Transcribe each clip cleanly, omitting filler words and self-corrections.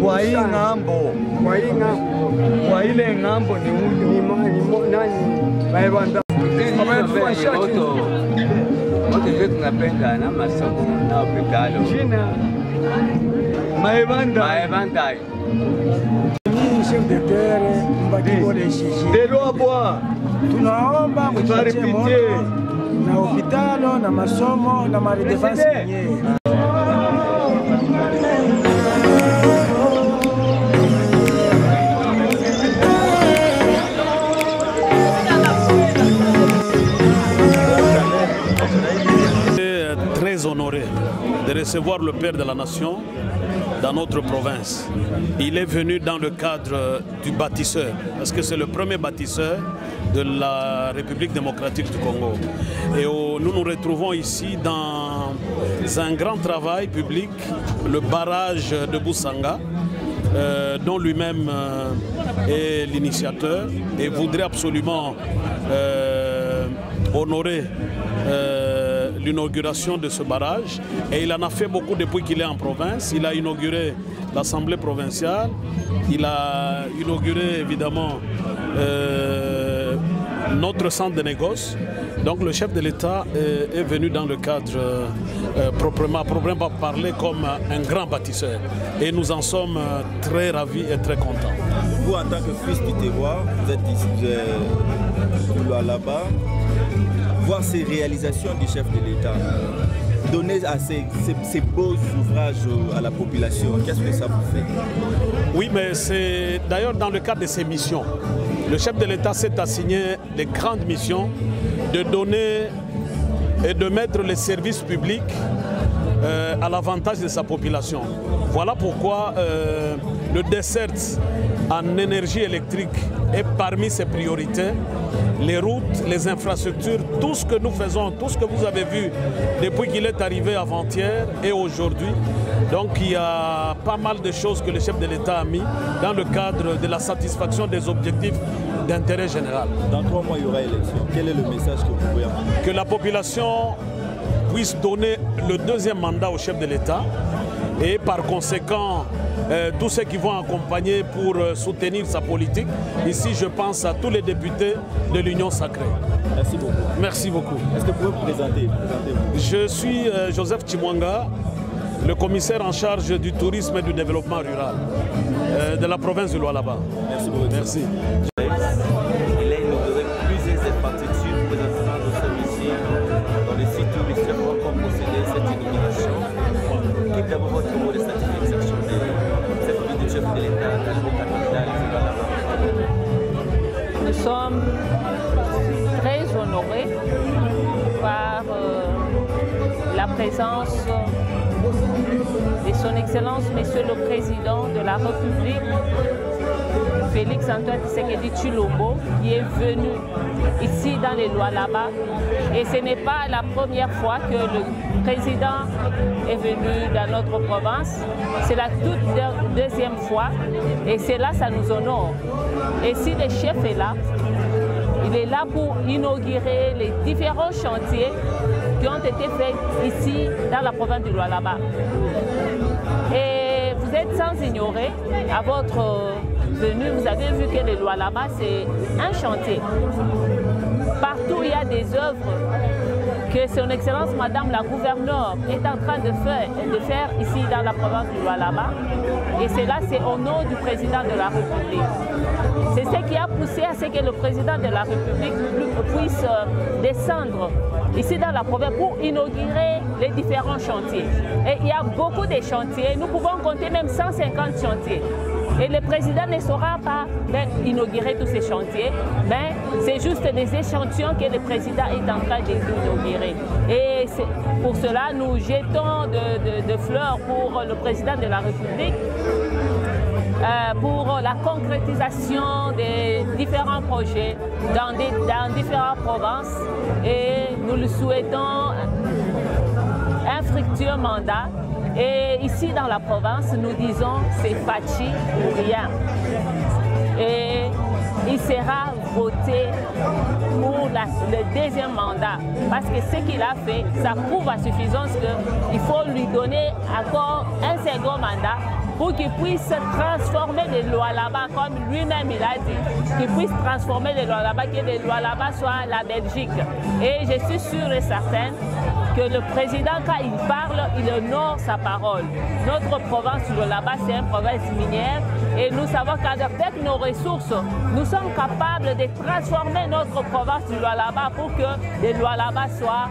Kwa hii ng'ambo. Kwa ile ng'ambo ni huyu. Nani? Maibanda. Wote tunapenda na masomo na upigalo. Jina Maibanda. Maibanda. Ni chef de terre mbaki wale shishi. Delo bwa. Tunaomba mtupatie moto na hospitalo na masomo na maridefense yenyewe. Très honoré de recevoir le père de la nation dans notre province. Il est venu dans le cadre du bâtisseur, parce que c'est le premier bâtisseur de la République démocratique du Congo. Et nous nous retrouvons ici dans un grand travail public, le barrage de Boussanga, dont lui-même est l'initiateur et voudrait absolument honorer l'inauguration de ce barrage. Et il en a fait beaucoup depuis qu'il est en province. Il a inauguré l'Assemblée provinciale, il a inauguré évidemment notre centre de négoce. Donc le chef de l'État est venu dans le cadre proprement parler comme un grand bâtisseur. Et nous en sommes très ravis et très contents. Vous, en tant que fils du terroir, vous êtes ici là-bas, voir ces réalisations du chef de l'État, donner à ces beaux ouvrages à la population, qu'est-ce que ça vous fait? Oui, mais c'est d'ailleurs dans le cadre de ces missions. Le chef de l'État s'est assigné des grandes missions de donner et de mettre les services publics à l'avantage de sa population. Voilà pourquoi le dessert en énergie électrique est parmi ses priorités. Les routes, les infrastructures, tout ce que nous faisons, tout ce que vous avez vu depuis qu'il est arrivé avant-hier et aujourd'hui, Donc il y a pas mal de choses que le chef de l'État a mis dans le cadre de la satisfaction des objectifs d'intérêt général. Dans 3 mois, il y aura élection. Quel est le message que vous pouvez apporter? Que la population puisse donner le 2e mandat au chef de l'État et par conséquent, tous ceux qui vont accompagner pour soutenir sa politique. Ici, je pense à tous les députés de l'Union sacrée. Merci beaucoup. Merci beaucoup. Est-ce que vous pouvez vous présenter? Je suis Joseph Chimwanga, le commissaire en charge du tourisme et du développement rural de la province du Lualaba. Merci beaucoup. Merci. Il a inauguré plusieurs infrastructures. Présentement, nous sommes ici dans le site touristique pour procéder à cette inauguration. Quel est d'abord votre mot de satisfaction de cette visite du chef de l'État dans le capital du Lualaba? Nous sommes très honorés par la présence de son Excellence Monsieur le Président de la République, Félix Antoine Tshisekedi Tshilombo, qui est venu ici dans les Lualaba. Et ce n'est pas la première fois que le président est venu dans notre province. C'est la toute 2e fois et c'est là, ça nous honore. Et si le chef est là, il est là pour inaugurer les différents chantiers qui ont été faits ici dans la province du Lualaba. Et vous êtes sans ignorer, à votre venue, vous avez vu que le Lualaba, c'est un chantier. Partout, il y a des œuvres que son Excellence Madame la Gouverneure est en train de faire ici dans la province du Lualaba. Et cela, c'est au nom du Président de la République. C'est ce qui a poussé à ce que le Président de la République puisse descendre ici dans la province pour inaugurer les différents chantiers. Et il y a beaucoup de chantiers, nous pouvons compter même 150 chantiers. Et le président ne saura pas inaugurer tous ces chantiers, mais c'est juste des échantillons que le président est en train d'inaugurer. Et pour cela, nous jetons de fleurs pour le président de la République, pour la concrétisation des différents projets dans différentes provinces. Et nous lui souhaitons un fructueux mandat. Et ici dans la province, nous disons c'est Fachi ou rien. Et il sera voté pour le 2e mandat. Parce que ce qu'il a fait, ça prouve à suffisance qu'il faut lui donner encore un second mandat pour qu'il puisse transformer les Lualaba, comme lui-même il a dit, qu'il puisse transformer les Lualaba, que les Lualaba soient la Belgique. Et je suis sûre et certaine que le président, quand il parle, il honore sa parole. Notre province du Lualaba, c'est une province minière et nous savons qu'avec nos ressources, nous sommes capables de transformer notre province du Lualaba pour que les Lualaba soient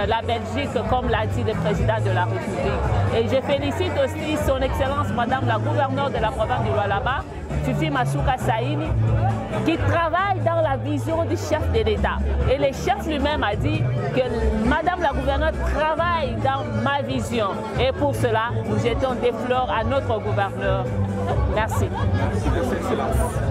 la Belgique, comme l'a dit le président de la République. Et je félicite aussi son Excellence Madame la Gouverneure de la province du Lualaba, Fifi Masuka Saini, qui travaille dans la vision du chef de l'État. Et le chef lui-même a dit que Madame la Gouverneure travaille dans ma vision. Et pour cela, nous jetons des fleurs à notre gouverneur. Merci. Merci.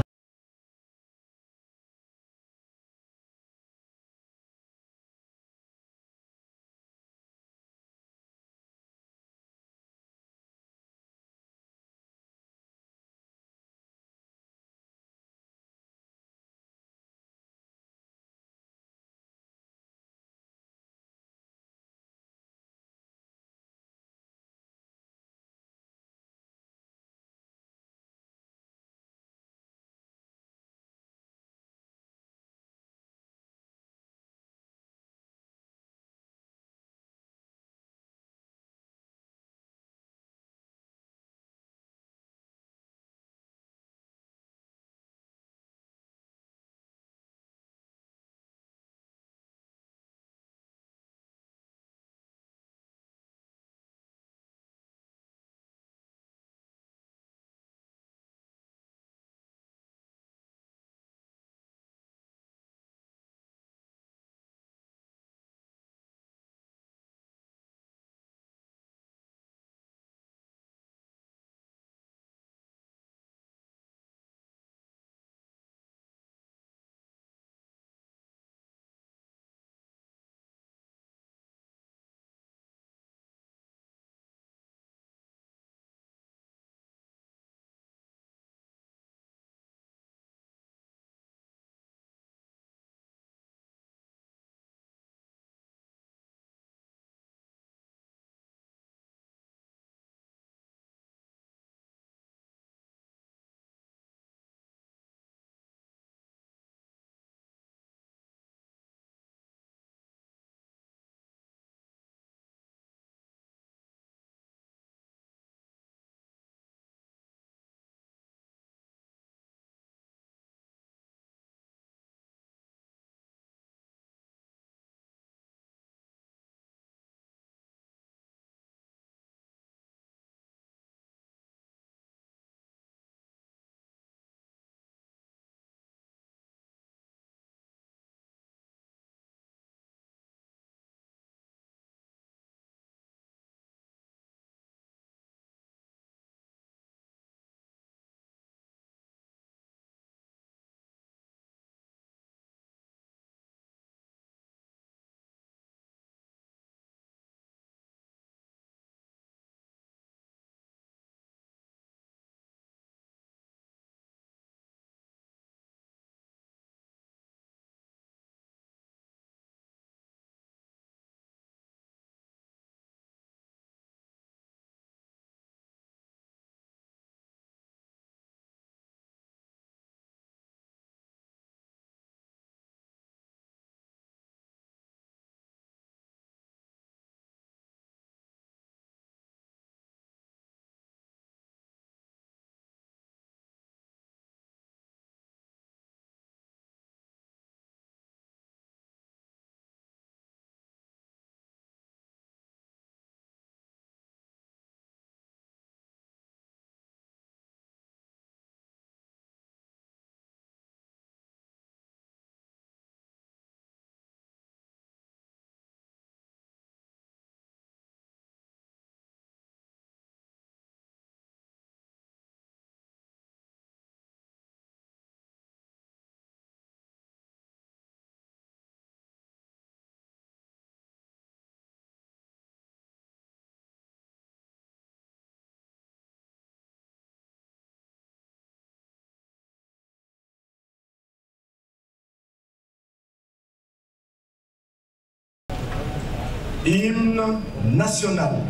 Hymne national.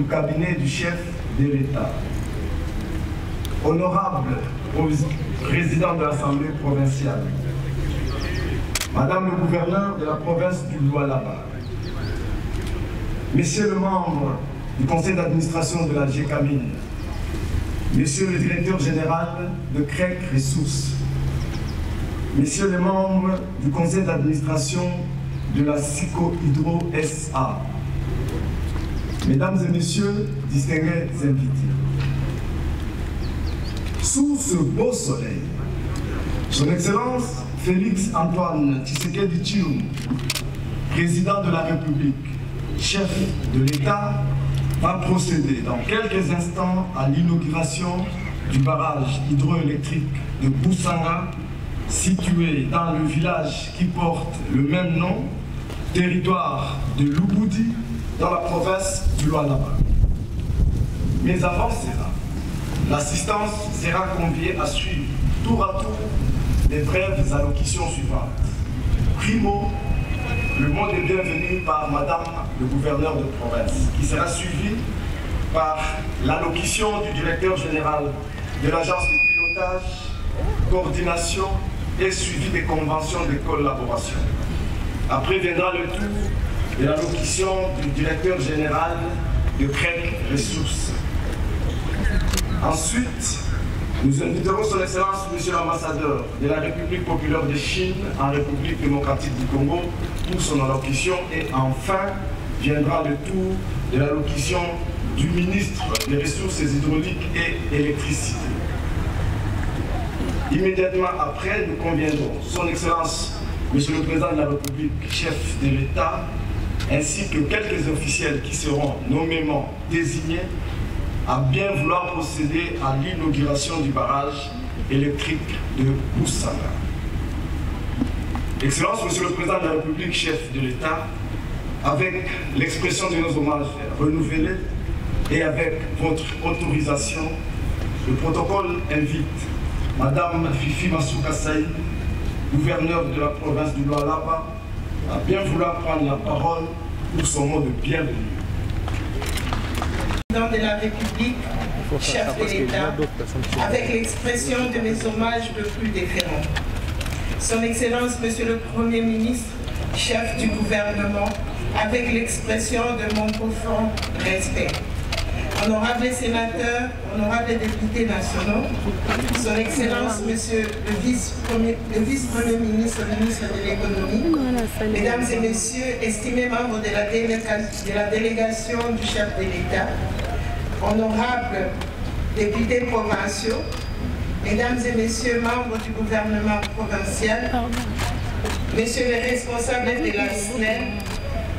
Cabinet du chef de l'État, honorable président de l'Assemblée provinciale, Madame le gouverneur de la province du Lualaba, Messieurs le membre du conseil d'administration de la GECAMINE, Monsieur le directeur général de CREC Ressources, Messieurs les membres du conseil d'administration de la SICO Hydro SA, Mesdames et Messieurs, distingués invités, sous ce beau soleil, Son Excellence Félix Antoine Tshisekedi Tshilombo, président de la République, chef de l'État, va procéder dans quelques instants à l'inauguration du barrage hydroélectrique de Boussanga, situé dans le village qui porte le même nom, territoire de Luboudi, dans la province du Lualaba. Mais avant cela, l'assistance sera conviée à suivre tour à tour les brèves allocutions suivantes. Primo, le mot de bienvenue par Madame le gouverneur de province, qui sera suivi par l'allocution du directeur général de l'agence de pilotage, coordination et suivi des conventions de collaboration. Après viendra le tour de l'allocution du directeur général de CREC Ressources. Ensuite, nous inviterons son Excellence Monsieur l'ambassadeur de la République populaire de Chine en République démocratique du Congo pour son allocution et enfin viendra le tour de l'allocution du ministre des Ressources hydrauliques et électricité. Immédiatement après, nous conviendrons son Excellence Monsieur le Président de la République, chef de l'État, ainsi que quelques officiels qui seront nommément désignés à bien vouloir procéder à l'inauguration du barrage électrique de Boussanga. Excellence, Monsieur le Président de la République, chef de l'État, avec l'expression de nos hommages renouvelés et avec votre autorisation, le protocole invite Madame Fifi Masuka Saïd, gouverneur de la province du Lualaba, à bien vouloir prendre la parole pour son mot de bienvenue. Président de la République, chef de l'État, avec l'expression de mes hommages le plus déférents. Son Excellence, Monsieur le Premier ministre, chef du gouvernement, avec l'expression de mon profond respect. Honorables sénateurs, honorables députés nationaux, Son Excellence, Monsieur le Vice-Premier ministre, ministre de l'Économie, Mesdames et Messieurs, estimés membres de la délégation du chef de l'État, honorables députés provinciaux, Mesdames et Messieurs, membres du gouvernement provincial, Messieurs les responsables de la SNEL,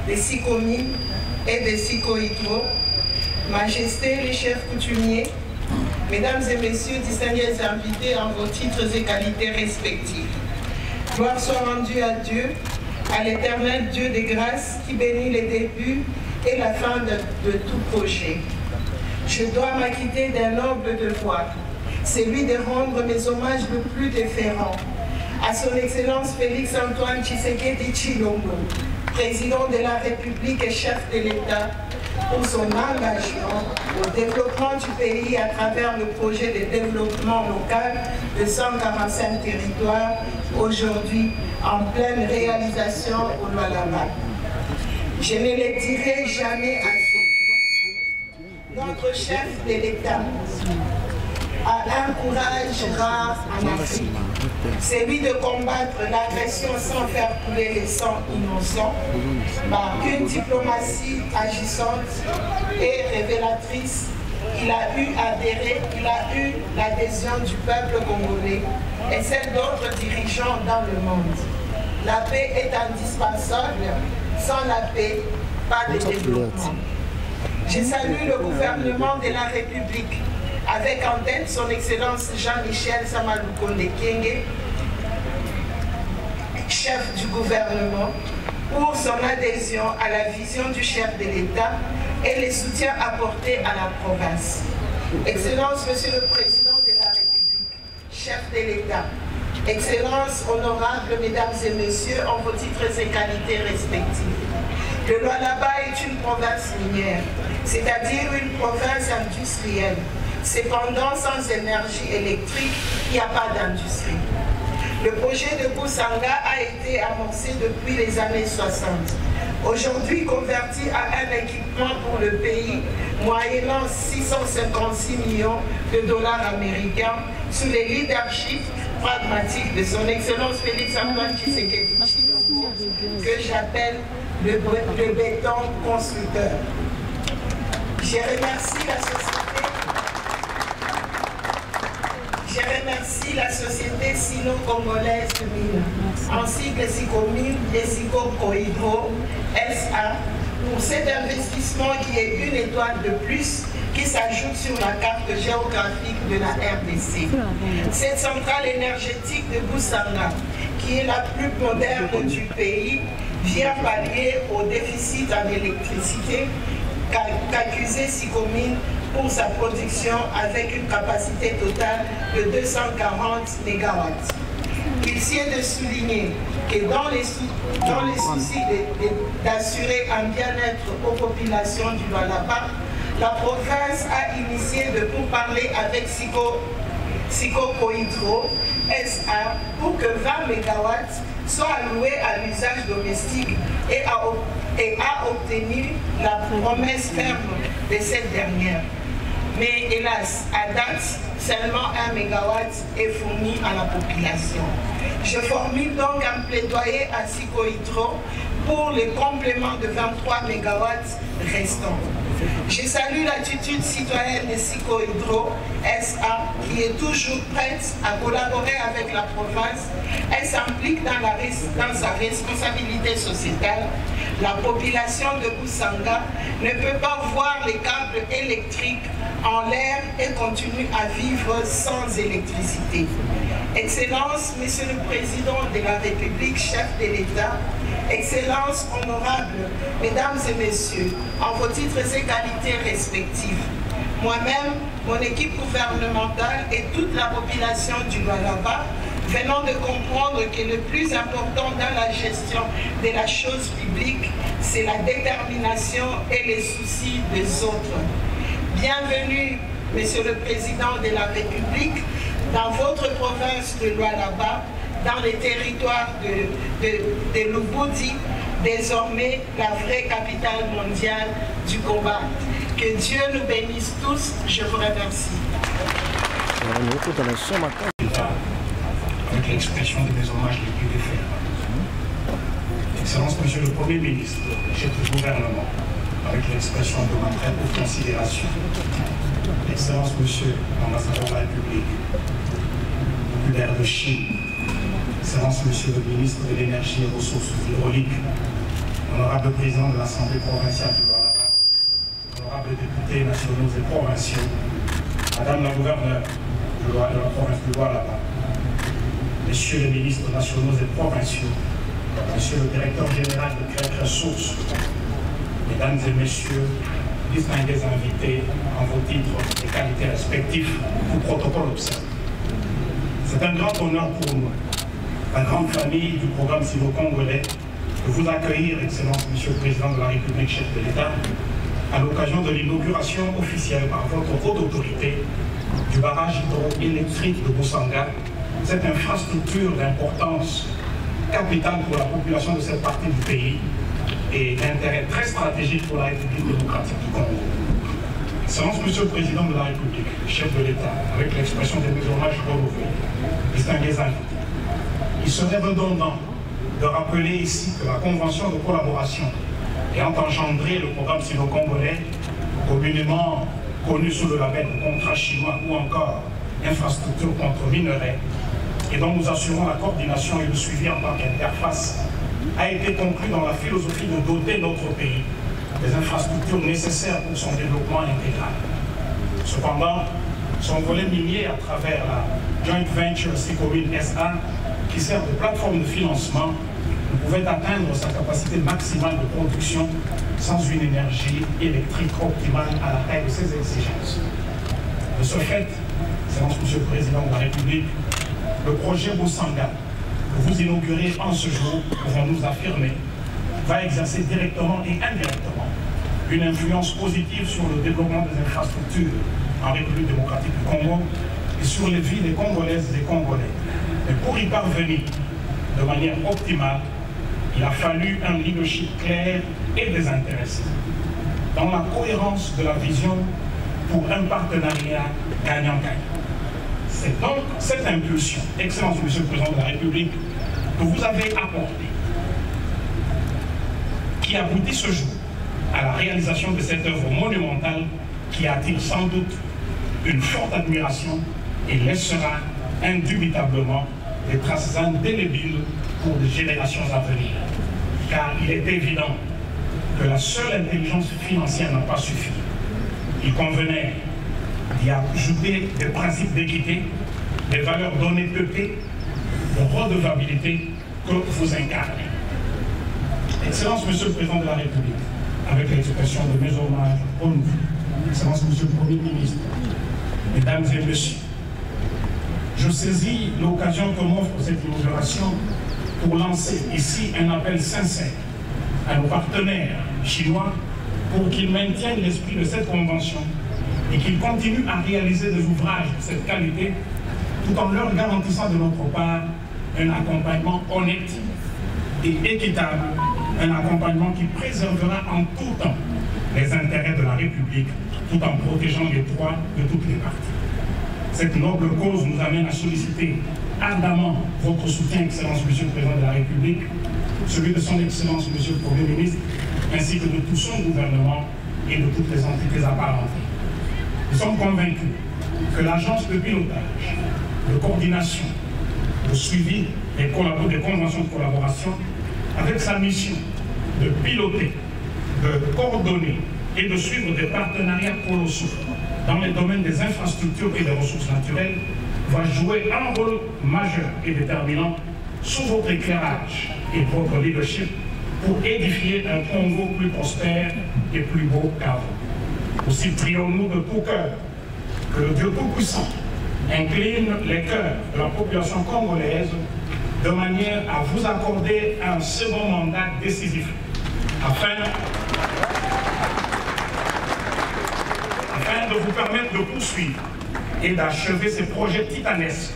des SICOMI et des SICO-Hydro, Majesté, les chefs coutumiers, Mesdames et Messieurs, distingués invités en vos titres et qualités respectifs. Gloire soit rendue à Dieu, à l'éternel Dieu des grâces qui bénit les débuts et la fin de tout projet. Je dois m'acquitter d'un noble devoir, celui de rendre mes hommages le plus déférents à son Excellence Félix Antoine Tshisekedi Tshilombo, président de la République et chef de l'État, pour son engagement au développement du pays à travers le projet de développement local de 145 territoires, aujourd'hui en pleine réalisation au Lualaba. Je ne le dirai jamais assez. Notre chef de l'État a un courage rare en Afrique, celui de combattre l'agression sans faire couler les sangs innocents, par une diplomatie agissante et révélatrice. Il a eu l'adhésion du peuple congolais et celle d'autres dirigeants dans le monde. La paix est indispensable, sans la paix, pas de développement. Je salue le gouvernement de la République, avec en tête son Excellence Jean-Michel Samalukonde Kyenge, chef du gouvernement, pour son adhésion à la vision du chef de l'État et les soutiens apportés à la province. Excellence, Monsieur le Président de la République, chef de l'État, Excellences, honorables Mesdames et Messieurs, en vos titres et qualités respectifs. Le Lualaba est une province minière, c'est-à-dire une province industrielle. Cependant, sans énergie électrique, il n'y a pas d'industrie. Le projet de Boussanga a été amorcé depuis les années 60. Aujourd'hui converti à un équipement pour le pays, moyennant 656 millions de dollars américains, sous le leadership pragmatique de son Excellence Félix Antoine Tshisekedi Tshilombo, que j'appelle le béton constructeur. Je remercie la société sino-congolaise de mines, ainsi que Sicomine et Sico-Cohydro SA, pour cet investissement qui est une étoile de plus qui s'ajoute sur la carte géographique de la RDC. Cette centrale énergétique de Boussanga, qui est la plus moderne du pays, vient pallier au déficit en électricité qu'accusait Sicomine pour sa production avec une capacité totale de 240 MW. Il sied de souligner que dans les soucis d'assurer un bien-être aux populations du Lualaba, la province a initié de pourparlers avec Sico-Cohydro SA pour que 20 MW soient alloués à l'usage domestique et a obtenu la promesse ferme de cette dernière. Mais hélas, à date, seulement 1 MW est fourni à la population. Je formule donc un plaidoyer à Sico-Hydro pour les compléments de 23 MW restants. Je salue l'attitude citoyenne de Sico-Hydro SA qui est toujours prête à collaborer avec la province. Elle s'implique dans sa responsabilité sociétale. La population de Boussanga ne peut pas voir les câbles électriques en l'air et continue à vivre sans électricité. Excellence, Monsieur le Président de la République, chef de l'État, Excellences, honorables Mesdames et Messieurs, en vos titres et qualités respectifs, moi-même, mon équipe gouvernementale et toute la population du Lualaba venons de comprendre que le plus important dans la gestion de la chose publique, c'est la détermination et les soucis des autres. Bienvenue, Monsieur le Président de la République, dans votre province de Lualaba, dans les territoires de Lubudi, désormais la vraie capitale mondiale du combat. Que Dieu nous bénisse tous. Je vous remercie. Avec l'expression de mes hommages les plus défaits. Excellence, Monsieur le Premier ministre, chef du gouvernement, avec l'expression de ma très haute considération. Excellence, Monsieur l'ambassadeur de la République, populaire de Chine, Excellence, Monsieur le ministre de l'Énergie et des Ressources hydrauliques, honorable président de l'Assemblée provinciale du Lualaba, honorables députés nationaux et provinciaux, Madame la gouverneure de la province du Lualaba, Messieurs les ministres nationaux et provinciaux, Monsieur le directeur général de Crédit Ressources, Mesdames et Messieurs, distingués invités en vos titres et qualités respectifs, tout protocole observé. C'est un grand honneur pour nous, la grande famille du programme sino-congolais, de vous accueillir, Excellence, Monsieur le Président de la République, chef de l'État, à l'occasion de l'inauguration officielle par votre haute autorité du barrage hydroélectrique de Boussanga, cette infrastructure d'importance capitale pour la population de cette partie du pays et d'intérêt très stratégique pour la République démocratique du Congo. Excellence, Monsieur le Président de la République, chef de l'État, avec l'expression de mes hommages renouvelés, distingués invités, il serait redondant de rappeler ici que la convention de collaboration ayant engendré le programme sino-congolais, communément connu sous le label de contrat chinois ou encore infrastructure contre minerais, et dont nous assurons la coordination et le suivi en tant qu'interface, a été conclue dans la philosophie de doter notre pays des infrastructures nécessaires pour son développement intégral. Cependant, son volet minier à travers la Joint Venture Sicomine SA, qui sert de plateforme de financement, ne pouvait atteindre sa capacité maximale de production sans une énergie électrique optimale à la taille de ses exigences. De ce fait, Excellence Monsieur le Président de la République, le projet Boussanga, que vous inaugurez en ce jour, pouvons-nous affirmer, va exercer directement et indirectement une influence positive sur le développement des infrastructures en République démocratique du Congo et sur les vies des Congolaises et des Congolais. Mais pour y parvenir de manière optimale, il a fallu un leadership clair et désintéressé, dans la cohérence de la vision pour un partenariat gagnant-gagnant. C'est donc cette impulsion, Excellence Monsieur le Président de la République, que vous avez apportée, qui aboutit ce jour à la réalisation de cette œuvre monumentale qui attire sans doute une forte admiration et laissera indubitablement des traces indélébiles pour les générations à venir. Car il est évident que la seule intelligence financière n'a pas suffi. Il convenait d'y ajouter des principes d'équité, des valeurs d'honnêteté, de redevabilité que vous incarnez. Excellence Monsieur le Président de la République, avec l'expression de mes hommages renouvelés, Excellence Monsieur le Premier ministre, Mesdames et Messieurs, je saisis l'occasion que m'offre cette inauguration pour lancer ici un appel sincère à nos partenaires chinois pour qu'ils maintiennent l'esprit de cette convention et qu'ils continuent à réaliser des ouvrages de cette qualité tout en leur garantissant de notre part un accompagnement honnête et équitable, un accompagnement qui préservera en tout temps les intérêts de la République tout en protégeant les droits de toutes les parties. Cette noble cause nous amène à solliciter ardemment votre soutien, Excellence Monsieur le Président de la République, celui de son Excellence Monsieur le Premier ministre, ainsi que de tout son gouvernement et de toutes les entités apparentées. Nous sommes convaincus que l'agence de pilotage, de coordination, de suivi des conventions de collaboration, avec sa mission de piloter, de coordonner et de suivre des partenariats colossaux dans les domaines des infrastructures et des ressources naturelles, va jouer un rôle majeur et déterminant sous votre éclairage et votre leadership pour édifier un Congo plus prospère et plus beau qu'avant. Aussi prions-nous de tout cœur que le Dieu Tout-Puissant incline les cœurs de la population congolaise de manière à vous accorder un second mandat décisif afin de vous permettre de poursuivre et d'achever ces projets titanesques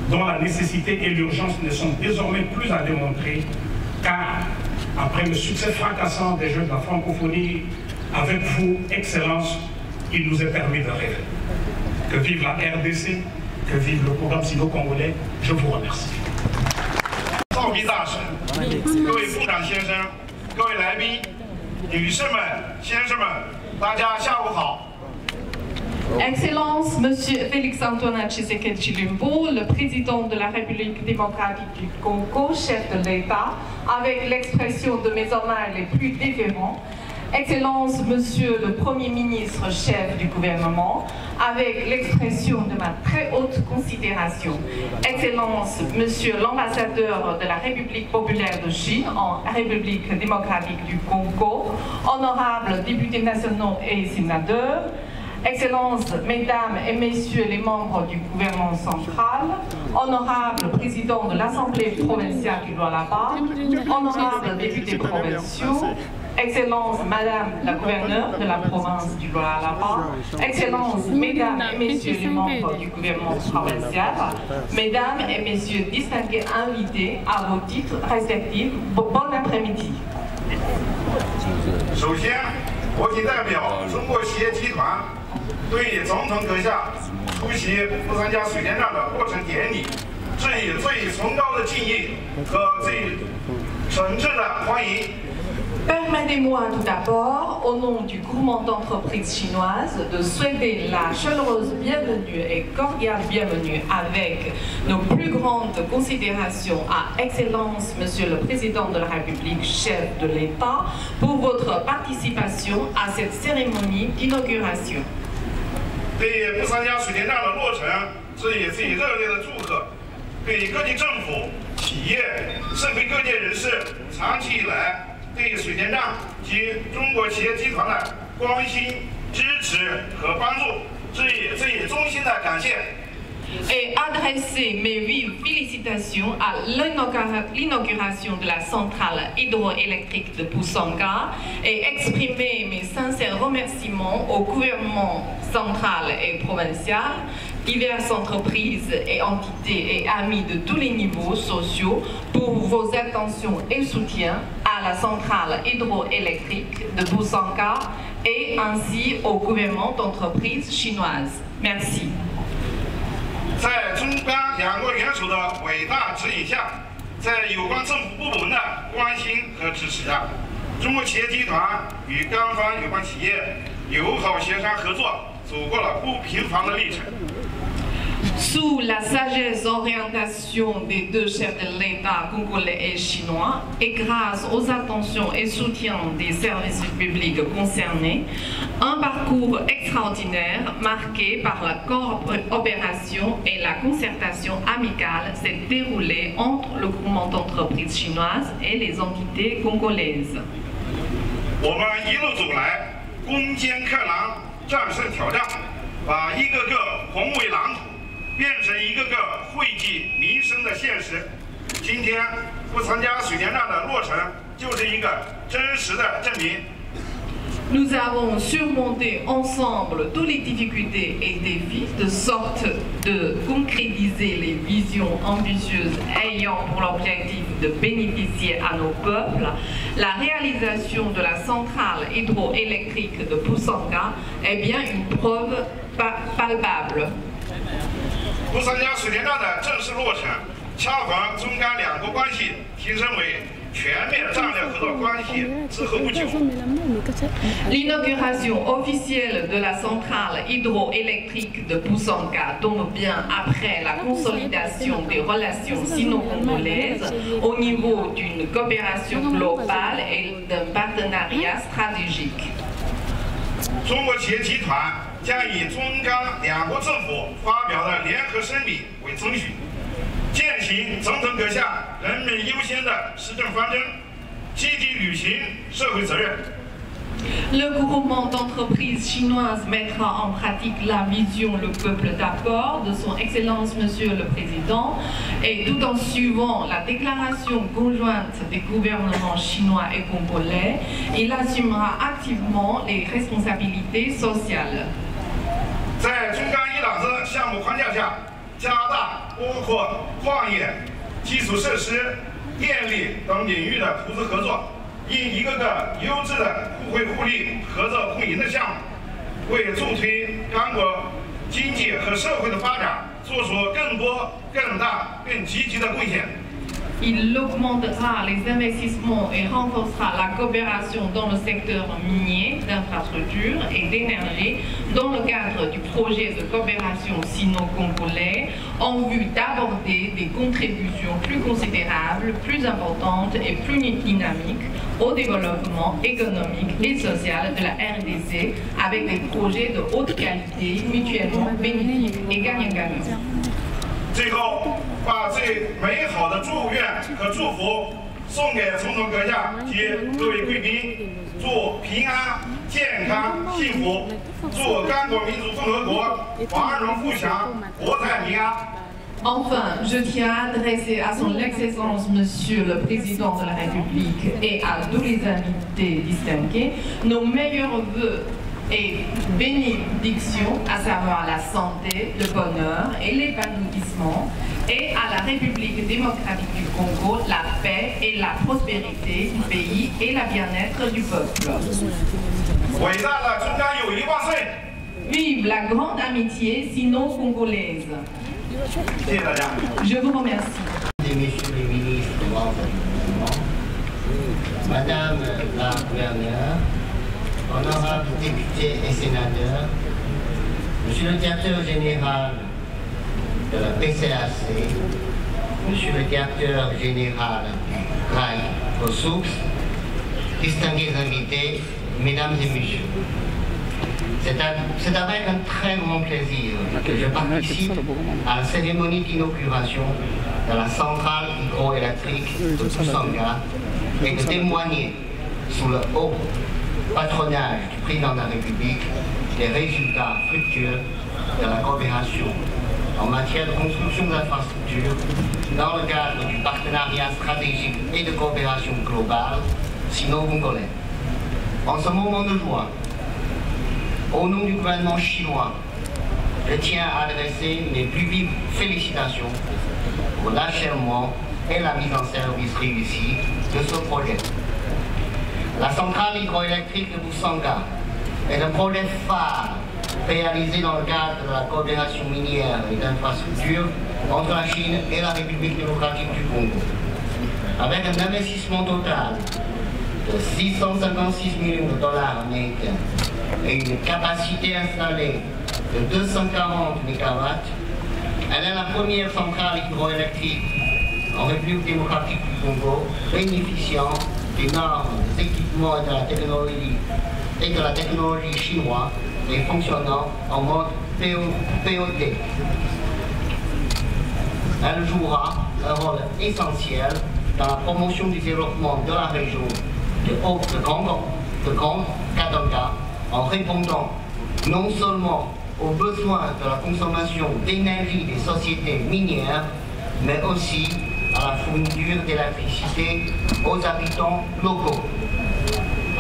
dont la nécessité et l'urgence ne sont désormais plus à démontrer, car après le succès fracassant des Jeux de la francophonie, avec vous, Excellence, il nous est permis de rêver. Que vive la RDC, que vive le programme sino-congolais, je vous remercie. Excellence, Monsieur Félix-Antoine Tshisekedi Tshilombo, le président de la République démocratique du Congo, chef de l'État, avec l'expression de mes hommages les plus déférents. Excellence, Monsieur le Premier ministre, chef du gouvernement, avec l'expression de ma très haute considération. Excellence, Monsieur l'ambassadeur de la République populaire de Chine en République démocratique du Congo, honorables députés nationaux et sénateurs, Excellences, Mesdames et Messieurs les membres du gouvernement central, honorables présidents de l'Assemblée provinciale du Lualaba, honorables députés provinciaux, Excellences, Madame la gouverneure de la province du Lualaba, Excellences, Mesdames et Messieurs les membres du gouvernement provincial, Mesdames et Messieurs distingués invités à vos titres respectifs, bon après-midi. 首先，我谨代表中国企业集团对总统阁下出席不参加水电站的落成典礼致以最崇高的敬意和最诚挚的欢迎。 Permettez-moi tout d'abord, au nom du groupement d'entreprises chinoises, de souhaiter la chaleureuse bienvenue et cordiale bienvenue avec nos plus grandes considérations à Excellence, Monsieur le Président de la République, chef de l'État, pour votre participation à cette cérémonie d'inauguration. 对不参加水电站的落成致以最热烈的祝贺，对各地政府、企业、社会各界人士长期以来 对水电站及中国企业集团的关心、支持和帮助，致以最衷心的感谢。 Et adresser mes vives félicitations à l'inauguration de la centrale hydroélectrique de Boussanga et exprimer mes sincères remerciements au gouvernement central et provincial, diverses entreprises et entités et amis de tous les niveaux sociaux pour vos attentions et soutiens à la centrale hydroélectrique de Boussanga et ainsi au gouvernement d'entreprises chinoises. Merci. 在中钢两国元首的伟大指引下，在有关政府部门的关心和支持下，中国企业集团与钢方有关企业友好协商合作，走过了不平凡的历程。 Sous la sagesse orientation des deux chefs de l'État congolais et chinois, et grâce aux attentions et soutiens des services publics concernés, un parcours extraordinaire marqué par la coopération et la concertation amicale s'est déroulé entre le groupement d'entreprises chinoises et les entités congolaises. 我们一路走来，攻坚克难，战胜挑战，把一个个宏伟蓝图 变成一个个惠及民生的现实。今天不参加水电站的落成，就是一个真实的证明。 Nous avons surmonté ensemble toutes les difficultés et défis de sorte de concrétiser les visions ambitieuses ayant pour l'objectif de bénéficier à nos peuples. La réalisation de la centrale hydroélectrique de Boussanga est bien une preuve palpable. 不参加水电站的正式落成，恰逢中钢两国关系提升为全面战略合作关系之后不久。 L'inauguration officielle de la centrale hydroélectrique de Boussanga tombe bien après la consolidation des relations sino-congolaises au niveau d'une coopération globale et d'un partenariat stratégique. 中国企业集团 将以中钢两国政府发表的联合声明为遵循，践行总统阁下人民优先的施政方针，积极履行社会责任。 Le groupement d'entreprises chinoises mettra en pratique la vision Le Peuple d'abord de son Excellence Monsieur le Président et tout en suivant la déclaration conjointe des gouvernements chinois et congolais, il assumera activement les responsabilités sociales. 在中钢一揽子项目框架下，加大包括矿业、基础设施、电力等领域的投资合作。 因一个个优质的互惠互利、合作共赢的项目，为助推刚果经济和社会的发展做出更多、更大、更积极的贡献。 Il augmentera les investissements et renforcera la coopération dans le secteur minier, d'infrastructures et d'énergie dans le cadre du projet de coopération sino-congolais en vue d'aborder des contributions plus considérables, plus importantes et plus dynamiques au développement économique et social de la RDC avec des projets de haute qualité, mutuellement bénéfiques et gagnant-gagnant. 最后，把最美好的祝愿和祝福送给总统阁下及各位贵宾，祝平安、健康、幸福，祝刚果民主共和国繁荣富强，国泰民安。 Enfin, je tiens à adresser à son Excellence Monsieur le Président de la République et à tous les invités distingués nos meilleurs vœux et bénédictions, à savoir la santé, le bonheur et l'épanouissement, et à la République démocratique du Congo, la paix et la prospérité du pays et la bien-être du peuple. Vive la grande amitié sino-congolaise. Je vous remercie. Messieurs les ministres, membres du gouvernement, Madame la gouverneure, honorables députés et sénateurs, Monsieur le directeur général de la PCAC, Monsieur le directeur général Rai Ressources, distingués invités, Mesdames et Messieurs. C'est avec un très grand plaisir que je participe à la cérémonie d'inauguration de la centrale hydroélectrique de Kusanga et de témoigner sous le haut patronage du président de la République des résultats fructueux de la coopération en matière de construction d'infrastructures dans le cadre du partenariat stratégique et de coopération globale sino-congolais. En ce moment de joie, au nom du gouvernement chinois, je tiens à adresser mes plus vives félicitations pour l'achèvement et la mise en service réussie de ce projet. La centrale hydroélectrique de Kusanga est un projet phare réalisé dans le cadre de la coopération minière et d'infrastructures entre la Chine et la République démocratique du Congo. Avec un investissement total de 656 millions de dollars américains et une capacité installée de 240 MW, elle est la première centrale hydroélectrique en République démocratique du Congo bénéficiant des normes, des équipements et de la technologie chinoise et fonctionnant en mode POD. Elle jouera un rôle essentiel dans la promotion du développement de la région de Grand Katanga en répondant non seulement aux besoins de la consommation d'énergie des sociétés minières, mais aussi à la fourniture d'électricité aux habitants locaux.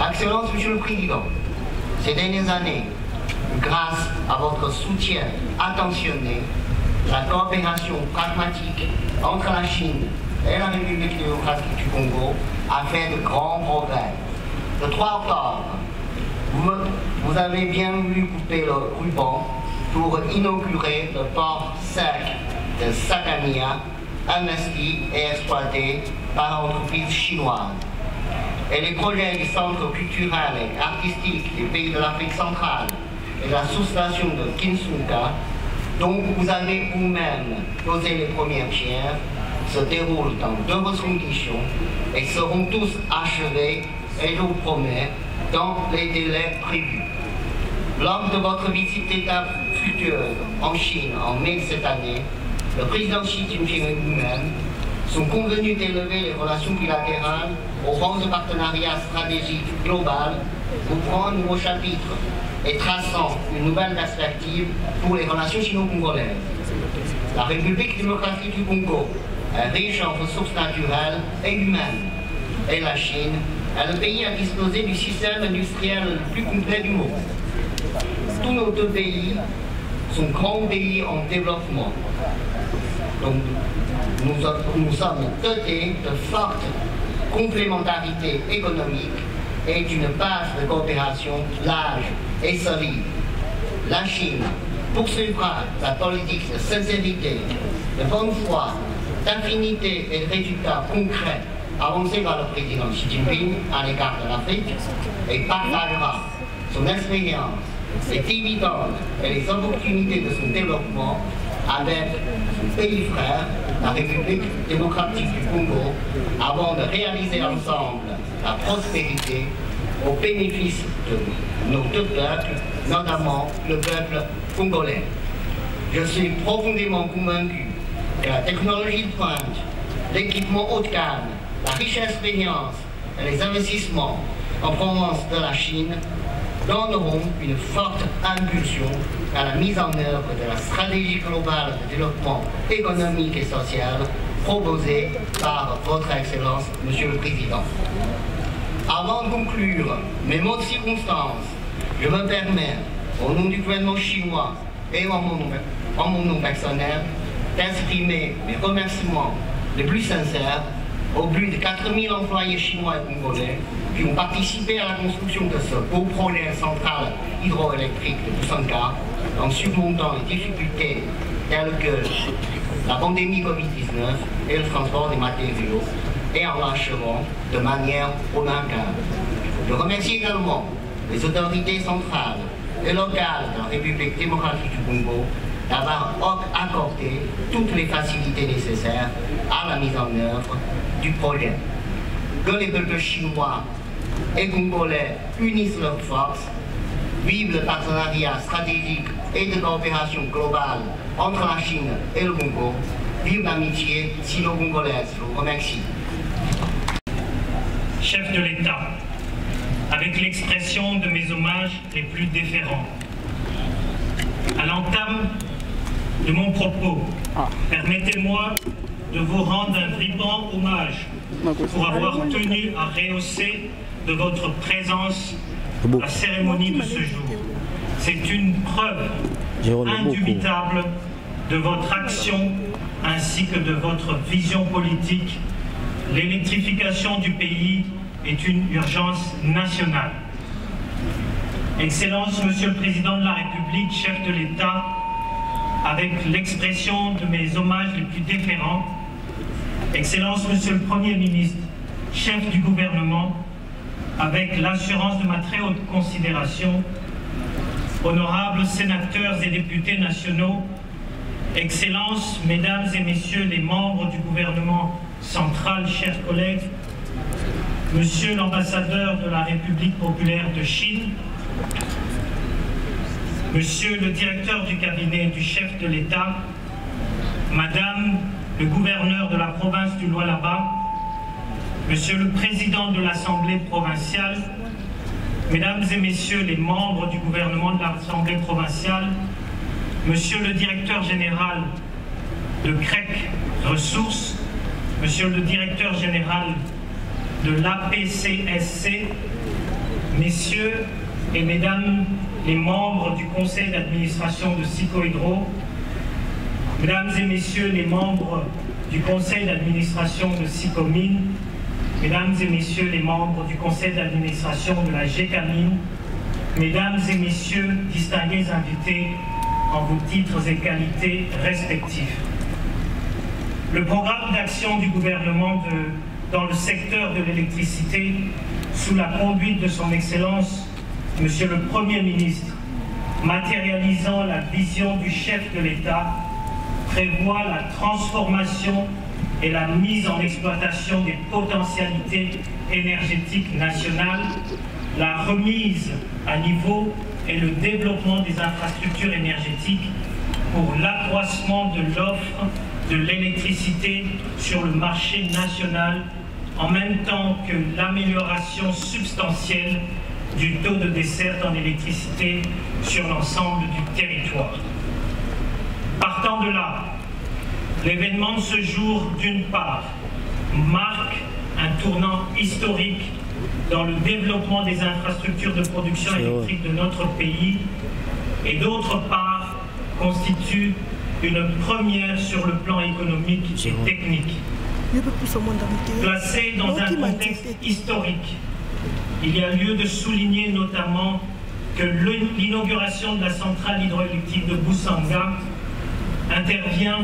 Excellence, Monsieur le Président, ces dernières années, grâce à votre soutien attentionné, la coopération pragmatique entre la Chine et la République démocratique du Congo a fait de grands progrès. Le 3 octobre, vous avez bien voulu couper le ruban pour inaugurer le port sec de Sakania, investi et exploité par l'entreprise chinoise. Et les projets du Centre culturel et artistique des pays de l'Afrique centrale et la sous-station de Kinshasa, dont vous avez vous-même posé les premières pierres, se déroulent dans de bonnes conditions et seront tous achevés, et je vous promets, dans les délais prévus. Lors de votre visite d'État fructueuse en Chine en mai de cette année, le président Xi Jinping et vous-même sont convenus d'élever les relations bilatérales au rang de partenariat stratégique global, ouvrant un nouveau chapitre et traçant une nouvelle perspective pour les relations sino-congolaises. La République démocratique du Congo est riche en ressources naturelles et humaines, et la Chine est le pays à disposer du système industriel le plus complet du monde. Tous nos deux pays sont grands pays en développement. Donc, nous sommes dotés de fortes complémentarités économiques et d'une base de coopération large et solide. La Chine poursuivra sa politique de sincérité, de bonne foi, d'affinité et de résultats concrets avancés par le président Xi Jinping à l'égard de l'Afrique et partagera son expérience, ses dividendes et les opportunités de son développement avec son pays frère, la République démocratique du Congo, avant de réaliser ensemble la prospérité au bénéfice de nos deux peuples, notamment le peuple congolais. Je suis profondément convaincu que la technologie de pointe, l'équipement haut de gamme la richesse baignante et les investissements en provenance de la Chine donneront une forte impulsion à la mise en œuvre de la stratégie globale de développement économique et social proposée par votre Excellence, Monsieur le Président. Avant de conclure mes mots de circonstance, je me permets, au nom du gouvernement chinois et en mon nom personnel, d'exprimer mes remerciements les plus sincères aux plus de 4000 employés chinois et congolais qui ont participé à la construction de ce beau projet central hydroélectrique de Boussanga en surmontant les difficultés telles que la pandémie Covid-19 et le transport des matériaux et en l'achevant de manière remarquable. Je remercie également les autorités centrales et locales de la République démocratique du Congo d'avoir accordé toutes les facilités nécessaires à la mise en œuvre du projet. Que les peuples chinois et congolais unissent leurs forces, vive le partenariat stratégique et de coopération globale entre la Chine et le Congo, vive l'amitié sino-congolaise. Je vous remercie. Chef de l'État, avec l'expression de mes hommages les plus déférents. À l'entame de mon propos, permettez-moi de vous rendre un vibrant hommage pour avoir tenu à rehausser de votre présence la cérémonie de ce jour. C'est une preuve indubitable de votre action ainsi que de votre vision politique. L'électrification du pays est une urgence nationale. Excellence, Monsieur le Président de la République, chef de l'État, avec l'expression de mes hommages les plus déférents, Excellence, Monsieur le Premier ministre, chef du gouvernement, avec l'assurance de ma très haute considération, honorables sénateurs et députés nationaux, Excellences, Mesdames et Messieurs les membres du gouvernement central, chers collègues, Monsieur l'ambassadeur de la République populaire de Chine, Monsieur le directeur du cabinet du chef de l'État, Madame le gouverneur de la province du Lualaba, Monsieur le président de l'Assemblée provinciale, Mesdames et Messieurs les membres du gouvernement de l'Assemblée provinciale, Monsieur le directeur général de CREC Ressources, Monsieur le directeur général de l'APCSC, Messieurs et Mesdames les membres du conseil d'administration de Sicohydro, Mesdames et Messieurs les membres du conseil d'administration de Sicomine, Mesdames et Messieurs les membres du conseil d'administration de la GECAMINE, Mesdames et Messieurs distingués invités en vos titres et qualités respectifs. Le programme d'action du gouvernement dans le secteur de l'électricité, sous la conduite de son Excellence, Monsieur le Premier ministre, matérialisant la vision du chef de l'État, prévoit la transformation et la mise en exploitation des potentialités énergétiques nationales, la remise à niveau et le développement des infrastructures énergétiques pour l'accroissement de l'offre de l'électricité sur le marché national, en même temps que l'amélioration substantielle du taux de desserte en électricité sur l'ensemble du territoire. Partant de là, l'événement de ce jour, d'une part, marque un tournant historique dans le développement des infrastructures de production électrique de notre pays et d'autre part, constitue une première sur le plan économique et technique. Placé dans un contexte historique, il y a lieu de souligner notamment que l'inauguration de la centrale hydroélectrique de Boussanga intervient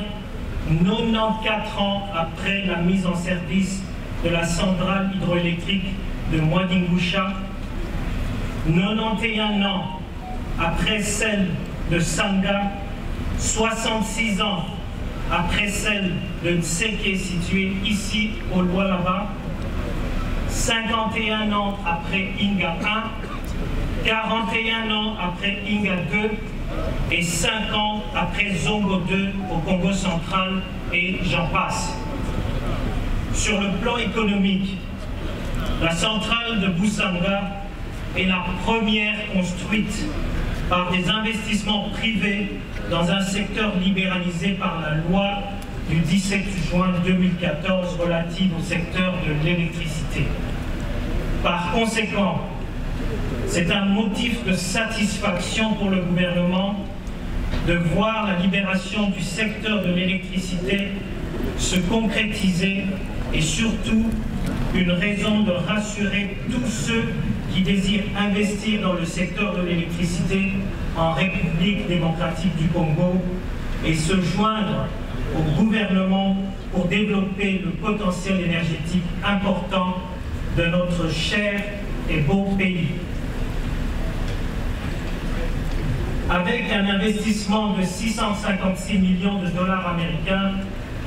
94 ans après la mise en service de la centrale hydroélectrique de Mwadingusha, 91 ans après celle de Sanga, 66 ans après celle de Nseke située ici au Lualaba, 51 ans après Inga 1, 41 ans après Inga 2 et 5 ans après Zongo 2 au Congo central et j'en passe. Sur le plan économique, la centrale de Boussanga est la première construite par des investissements privés dans un secteur libéralisé par la loi du 17 juin 2014 relative au secteur de l'électricité. Par conséquent, c'est un motif de satisfaction pour le gouvernement de voir la libération du secteur de l'électricité se concrétiser et surtout une raison de rassurer tous ceux qui désirent investir dans le secteur de l'électricité en République démocratique du Congo et se joindre au gouvernement pour développer le potentiel énergétique important de notre cher et beau pays. Avec un investissement de 656 millions de dollars américains,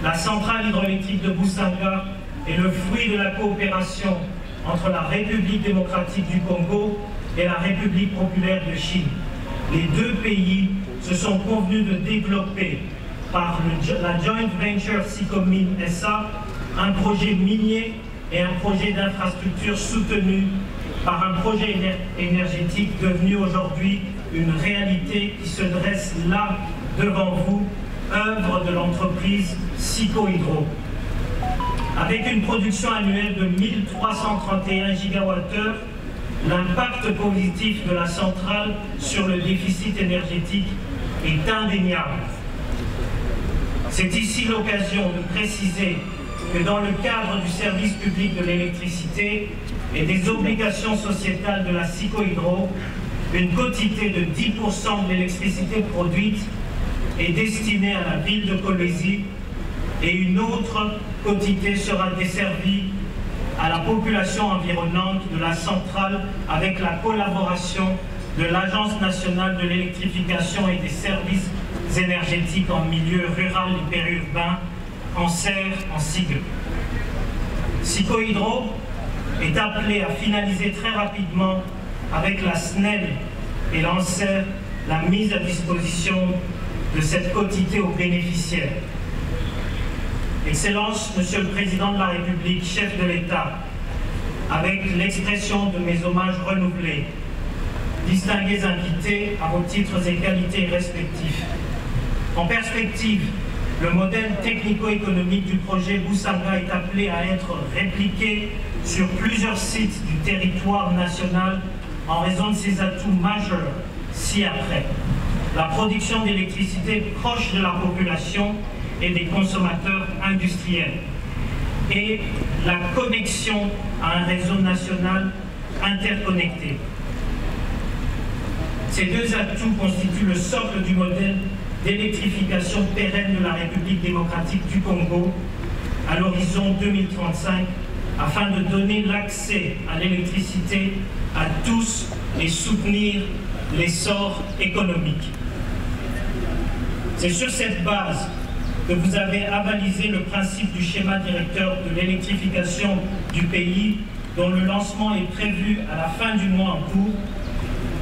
la centrale hydroélectrique de Boussanga est le fruit de la coopération entre la République démocratique du Congo et la République populaire de Chine. Les deux pays se sont convenus de développer par la joint venture Sicomine SA un projet minier et un projet d'infrastructure soutenu par un projet énergétique devenu aujourd'hui une réalité qui se dresse là devant vous, œuvre de l'entreprise Sicohydro. Avec une production annuelle de 1331 gigawattheures, l'impact positif de la centrale sur le déficit énergétique est indéniable. C'est ici l'occasion de préciser que dans le cadre du service public de l'électricité et des obligations sociétales de la Sicohydro, une quotité de 10% de l'électricité produite est destinée à la ville de Kolwezi et une autre quotité sera desservie à la population environnante de la centrale avec la collaboration de l'Agence nationale de l'électrification et des services énergétiques en milieu rural et périurbain, ANSER en sigle. Sicohydro est appelé à finaliser très rapidement avec la SNEL et l'ANSER la mise à disposition de cette quotité aux bénéficiaires. Excellences, Monsieur le Président de la République, chef de l'État, avec l'expression de mes hommages renouvelés, distingués invités à vos titres et qualités respectifs. En perspective, le modèle technico-économique du projet Boussanga est appelé à être répliqué sur plusieurs sites du territoire national en raison de ses atouts majeurs ci-après. La production d'électricité proche de la population et des consommateurs industriels et la connexion à un réseau national interconnecté. Ces deux atouts constituent le socle du modèle d'électrification pérenne de la République démocratique du Congo à l'horizon 2035 afin de donner l'accès à l'électricité à tous et soutenir l'essor économique. C'est sur cette base que vous avez avalisé le principe du schéma directeur de l'électrification du pays dont le lancement est prévu à la fin du mois en cours.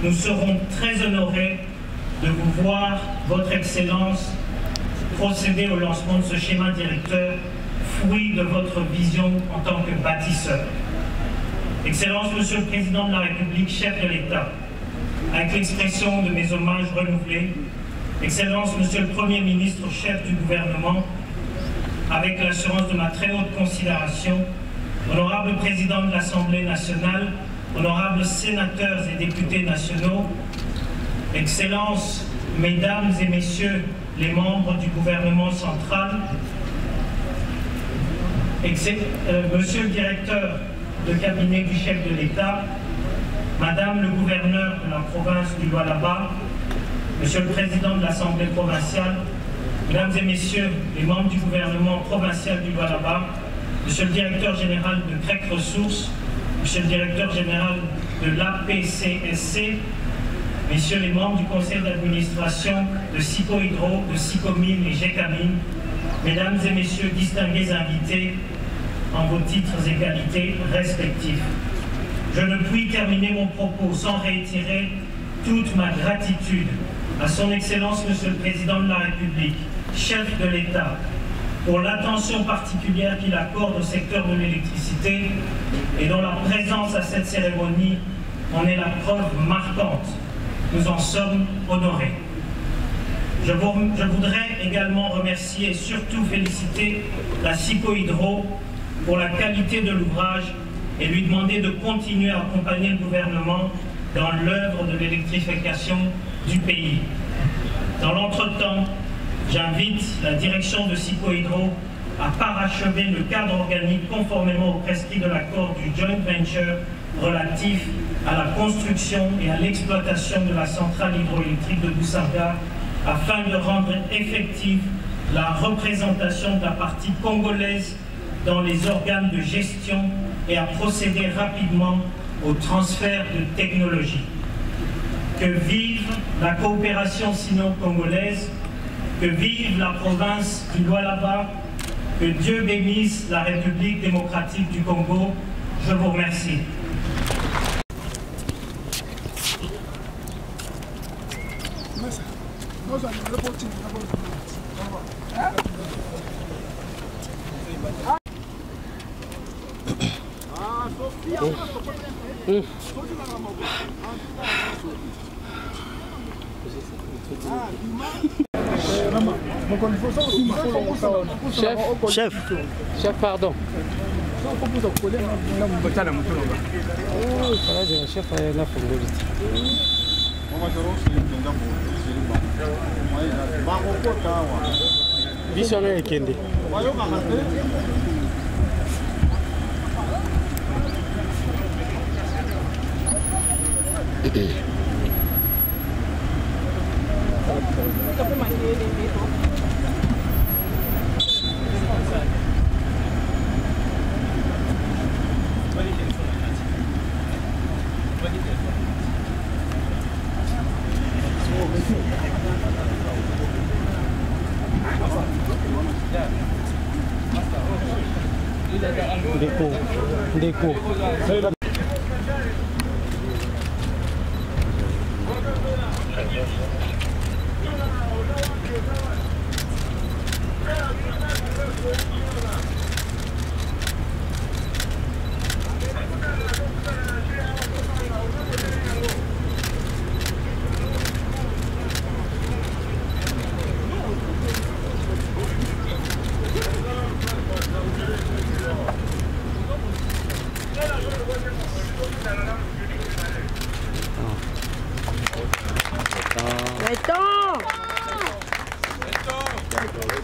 Nous serons très honorés de vous voir, Votre Excellence, procéder au lancement de ce schéma directeur, fruit de votre vision en tant que bâtisseur. Excellence, Monsieur le Président de la République, chef de l'État, avec l'expression de mes hommages renouvelés, Excellence, Monsieur le Premier ministre, chef du gouvernement, avec l'assurance de ma très haute considération, honorable Président de l'Assemblée nationale, honorables sénateurs et députés nationaux, Excellences, Mesdames et Messieurs les membres du gouvernement central, Monsieur le directeur de cabinet du chef de l'État, Madame le gouverneur de la province du Lualaba, Monsieur le Président de l'Assemblée provinciale, Mesdames et Messieurs les membres du gouvernement provincial du Lualaba, Monsieur le directeur général de CREC Ressources, Monsieur le directeur général de l'APCSC, Messieurs les membres du conseil d'administration de Sicohydro, de Sicomine et GECAMINE, Mesdames et Messieurs distingués invités en vos titres et qualités respectifs. Je ne puis terminer mon propos sans réitérer toute ma gratitude à son Excellence Monsieur le Président de la République, chef de l'État, pour l'attention particulière qu'il accorde au secteur de l'électricité et dont la présence à cette cérémonie en est la preuve marquante. Nous en sommes honorés. Je voudrais également remercier et surtout féliciter la Cipo Hydro pour la qualité de l'ouvrage et lui demander de continuer à accompagner le gouvernement dans l'œuvre de l'électrification du pays. Dans l'entretemps, j'invite la direction de Cipo Hydro à parachever le cadre organique conformément aux prescrits de l'accord du joint venture relatif à la construction et à l'exploitation de la centrale hydroélectrique de Boussanga afin de rendre effective la représentation de la partie congolaise dans les organes de gestion et à procéder rapidement au transfert de technologies. Que vive la coopération sino-congolaise, que vive la province du Lualaba, que Dieu bénisse la République démocratique du Congo. Je vous remercie. Chef, pardon. Visionnaire Kende. Déco.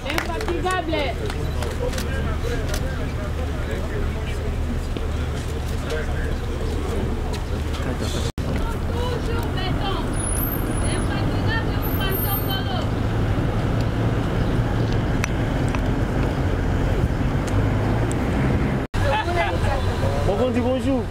Infatigable. On dit bonjour.